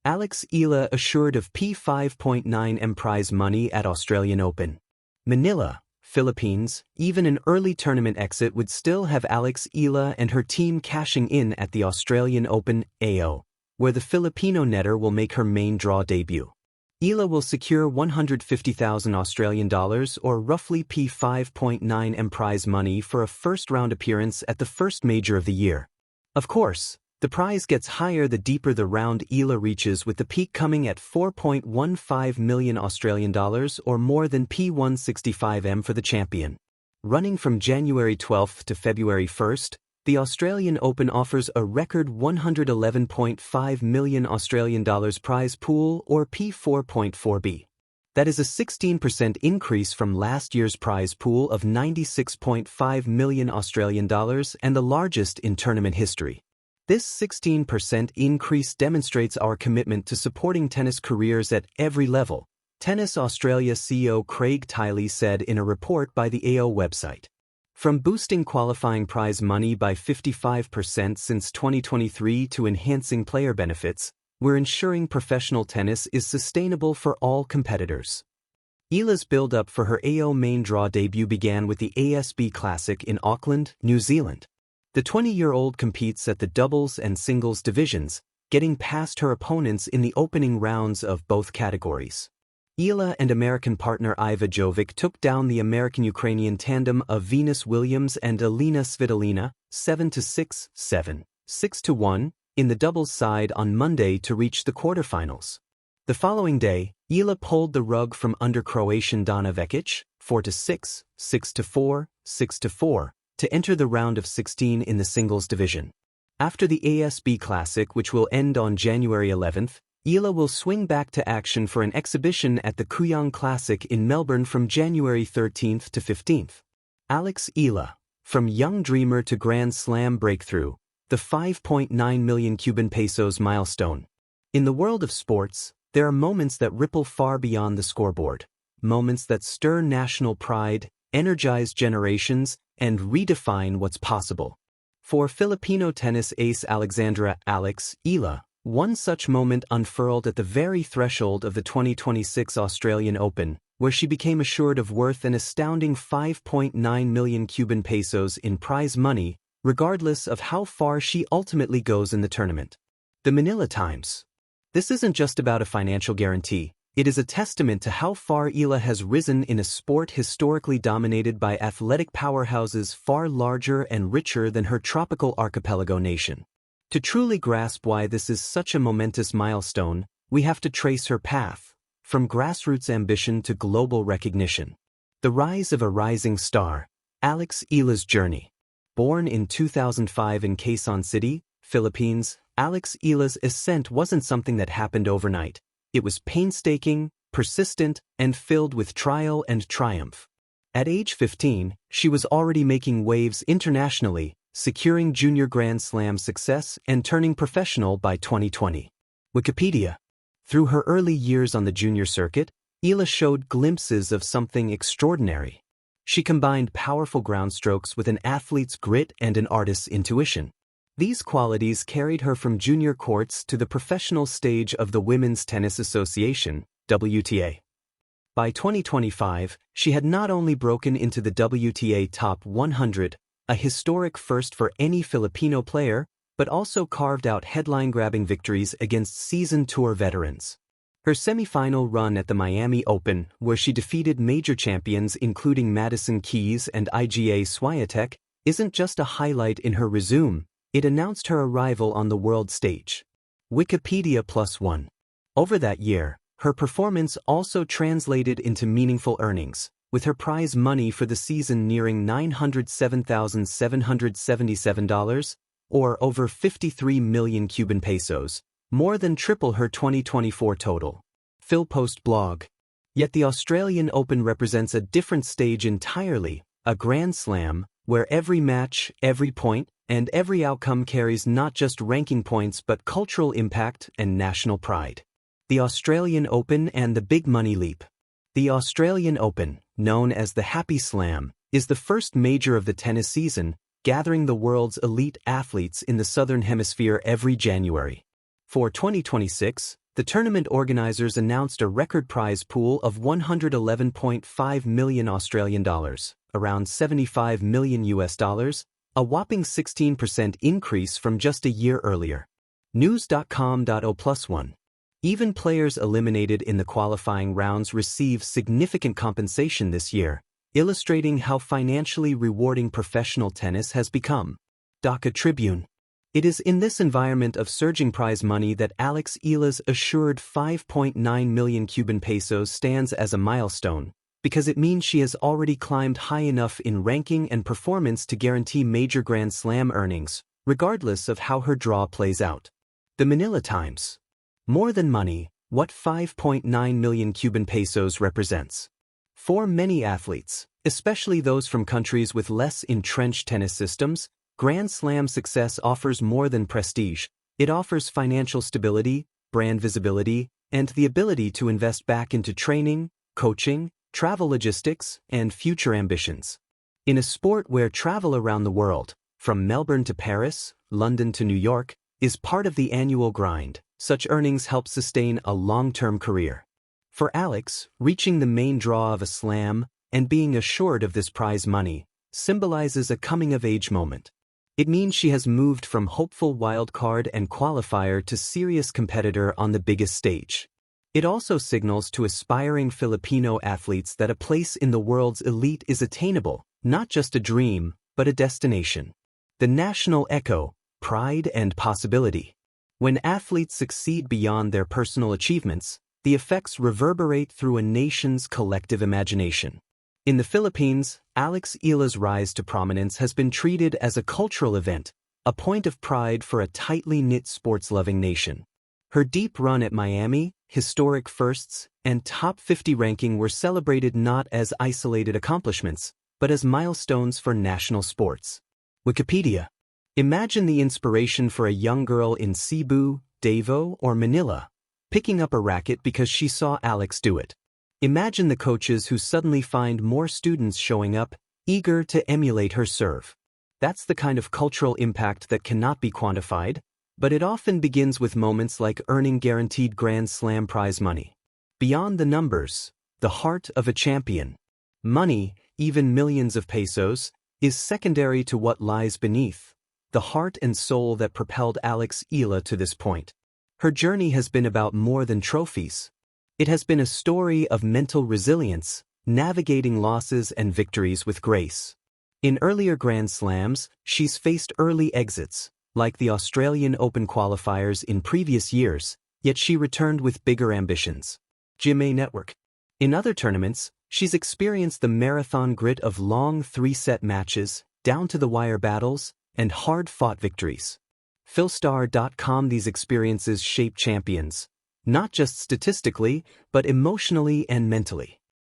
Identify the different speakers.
Speaker 1: Alex Eala assured of P5.9M prize money at Australian Open. Manila, Philippines. Even an early tournament exit would still have Alex Eala and her team cashing in at the Australian Open AO, where the Filipino netter will make her main draw debut. Eala will secure 150,000 Australian dollars or roughly P5.9M prize money for a first-round appearance at the first major of the year. Of course, the prize gets higher the deeper the round Eala reaches, with the peak coming at 4.15 million Australian dollars or more than P165M for the champion. Running from January 12th to February 1st, the Australian Open offers a record 111.5 million Australian dollars prize pool or P4.4B. That is a 16% increase from last year's prize pool of 96.5 million Australian dollars and the largest in tournament history. This 16% increase demonstrates our commitment to supporting tennis careers at every level, Tennis Australia CEO Craig Tiley said in a report by the AO website. From boosting qualifying prize money by 55% since 2023 to enhancing player benefits, we're ensuring professional tennis is sustainable for all competitors. Eala's build-up for her AO main draw debut began with the ASB Classic in Auckland, New Zealand. The 20-year-old competes at the doubles and singles divisions, getting past her opponents in the opening rounds of both categories. Eala and American partner Iva Jovic took down the American-Ukrainian tandem of Venus Williams and Elena Svitolina 7-6, 7, 6-1 in the doubles side on Monday to reach the quarterfinals. The following day, Eala pulled the rug from under Croatian Dana Vekic 4-6, 6-4, 6-4 to enter the round of 16 in the singles division. After the ASB Classic, which will end on January 11th, Eala will swing back to action for an exhibition at the Kooyong Classic in Melbourne from January 13th to 15th. Alex Eala, from young dreamer to Grand Slam breakthrough, the 5.9 million Cuban pesos milestone. In the world of sports, there are moments that ripple far beyond the scoreboard, moments that stir national pride, energize generations, and redefine what's possible. For Filipino tennis ace Alexandra "Alex" Eala, one such moment unfurled at the very threshold of the 2026 Australian Open, where she became assured of worth an astounding 5.9 million Cuban pesos in prize money, regardless of how far she ultimately goes in the tournament. The Manila Times. This isn't just about a financial guarantee. It is a testament to how far Eala has risen in a sport historically dominated by athletic powerhouses far larger and richer than her tropical archipelago nation. To truly grasp why this is such a momentous milestone, we have to trace her path, from grassroots ambition to global recognition. The rise of a rising star, Alex Eala's journey. Born in 2005 in Quezon City, Philippines, Alex Eala's ascent wasn't something that happened overnight. It was painstaking, persistent, and filled with trial and triumph. At age 15, she was already making waves internationally, securing junior Grand Slam success and turning professional by 2020. Wikipedia. Through her early years on the junior circuit, Eala showed glimpses of something extraordinary. She combined powerful ground strokes with an athlete's grit and an artist's intuition. These qualities carried her from junior courts to the professional stage of the Women's Tennis Association, WTA. By 2025, she had not only broken into the WTA Top 100, a historic first for any Filipino player, but also carved out headline-grabbing victories against seasoned tour veterans. Her semifinal run at the Miami Open, where she defeated major champions including Madison Keys and Iga Swiatek, isn't just a highlight in her resume. It announced her arrival on the world stage. Wikipedia +1. Over that year, her performance also translated into meaningful earnings, with her prize money for the season nearing $907,777, or over 53 million Cuban pesos, more than triple her 2024 total. Philpost blog. Yet the Australian Open represents a different stage entirely, a Grand Slam, where every match, every point, and every outcome carries not just ranking points but cultural impact and national pride. The Australian Open and the Big Money Leap. The Australian Open, known as the Happy Slam, is the first major of the tennis season, gathering the world's elite athletes in the Southern Hemisphere every January. For 2026, the tournament organizers announced a record prize pool of $111.5 million Australian dollars, around 75 million US dollars, a whopping 16% increase from just a year earlier. News.com.au+1. Even players eliminated in the qualifying rounds receive significant compensation this year, illustrating how financially rewarding professional tennis has become. Dhaka Tribune. It is in this environment of surging prize money that Alex Eala's assured 5.9 million Cuban pesos stands as a milestone, because it means she has already climbed high enough in ranking and performance to guarantee major Grand Slam earnings, regardless of how her draw plays out. The Manila Times. More than money, what 5.9 million Cuban pesos represents. For many athletes, especially those from countries with less entrenched tennis systems, Grand Slam success offers more than prestige. It offers financial stability, brand visibility, and the ability to invest back into training, coaching, travel logistics, and future ambitions. In a sport where travel around the world, from Melbourne to Paris, London to New York, is part of the annual grind, such earnings help sustain a long-term career. For Alex, reaching the main draw of a slam and being assured of this prize money symbolizes a coming-of-age moment. It means she has moved from hopeful wildcard and qualifier to serious competitor on the biggest stage. It also signals to aspiring Filipino athletes that a place in the world's elite is attainable, not just a dream, but a destination. The national echo, pride and possibility. When athletes succeed beyond their personal achievements, the effects reverberate through a nation's collective imagination. In the Philippines, Alex Eala's rise to prominence has been treated as a cultural event, a point of pride for a tightly knit sports-loving nation. Her deep run at Miami, historic firsts, and top 50 ranking were celebrated not as isolated accomplishments, but as milestones for national sports. Wikipedia. Imagine the inspiration for a young girl in Cebu, Davao, or Manila, picking up a racket because she saw Alex do it. Imagine the coaches who suddenly find more students showing up, eager to emulate her serve. That's the kind of cultural impact that cannot be quantified, but it often begins with moments like earning guaranteed Grand Slam prize money. Beyond the numbers, the heart of a champion. Money, even millions of pesos, is secondary to what lies beneath, the heart and soul that propelled Alex Eala to this point. Her journey has been about more than trophies. It has been a story of mental resilience, navigating losses and victories with grace. In earlier Grand Slams, she's faced early exits, like the Australian Open qualifiers in previous years, yet she returned with bigger ambitions. GMA Network. In other tournaments, she's experienced the marathon grit of long 3-set matches, down-to-the-wire battles, and hard-fought victories. Philstar.com. These experiences shape champions, not just statistically, but emotionally and mentally.